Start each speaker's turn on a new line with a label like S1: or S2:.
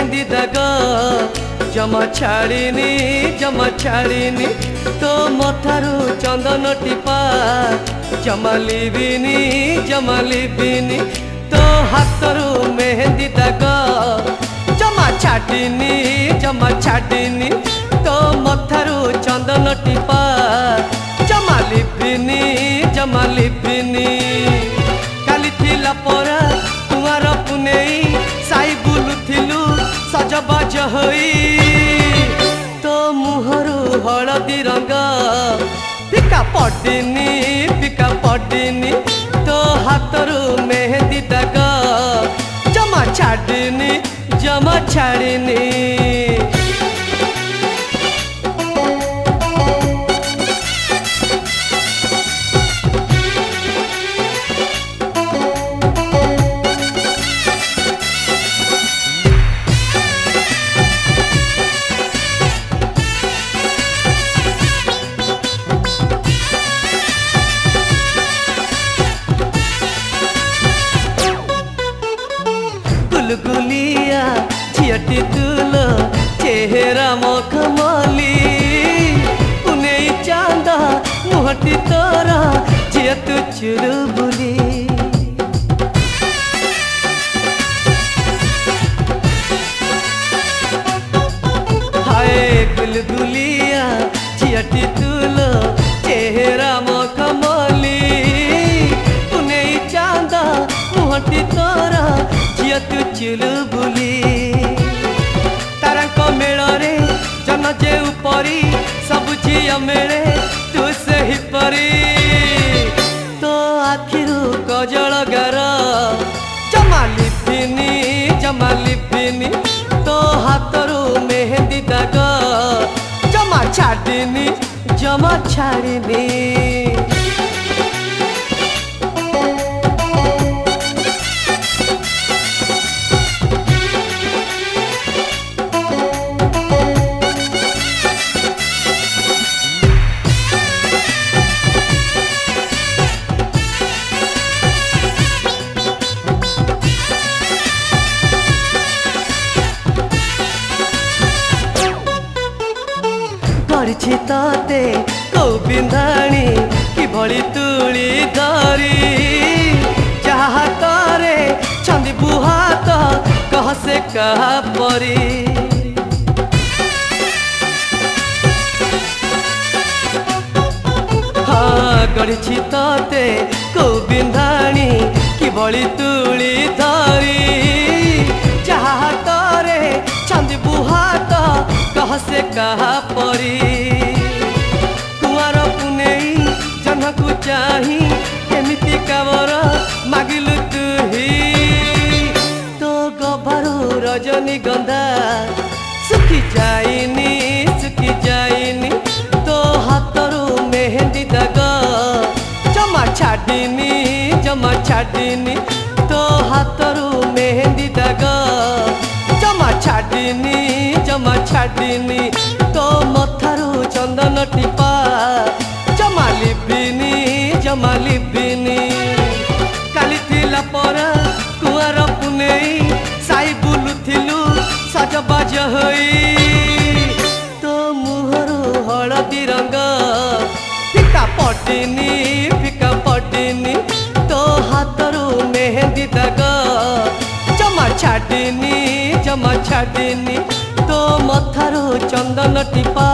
S1: मेहंदी दाग जमा छाड़ीनी तो मथारू चंदन टीपा जमा लिबिनी तो हाथरू मेहंदी दाग जमा छाड़ीनी तो मथारू चंदन टीपा जमा लिबिनी काली थिला परा कुआर पुनेई साई बुलुथिलु सजबाज होई तो मुहरु हलदी रंग फिका पड़िनी तो हाथरू मेहंदी दाग जमा छाड़ीनी गुलिया झियटी तुलो चेहरा मखमली पुने चांदा मुहटी तोरा झिया तू चुरुबुली हाय गुलगुलिया झियटी तुलो चेहरा मखमली पुने चांदा मुहटी तोरा तू चुलुबुली तारंक मेଳରେ जन जे उपरी सब झिया मेळे तू सही परी तो आखिरू कजल गार जमा लिबिनी तो हाथरू मेहंदी दाग जमा छाड़ीनी ताते कौ बिंधाणी कि भली तुली धरी जहा तारे छंदी बुहात कह से कहा परी हाँ गढ़ी ताते कौ बिंधाणी कि भली तुली धरी जहा तारे छंदी बुहात कह से कहा परी कुआर पुनेई जनकु चाही केमिति कावर मागिलु तुही तो गभरू रजनी गंधा सुखी जाइनी तो हाथरू मेहंदी दाग जमा छाड़ीनी तो हाथरू मेहंदी दाग जमा छाड़ीनी तो मथारू चंदन टीपा जमा लिबिनी काली थिला परा कुआर पुनेई साई बुलुथिलु सजबाज होई तो मुहरु हलदी रंग फिका पड़िनी तो हाथरू मेहंदी दाग जमा छाड़ीनी तो मथारू चंदन टीपा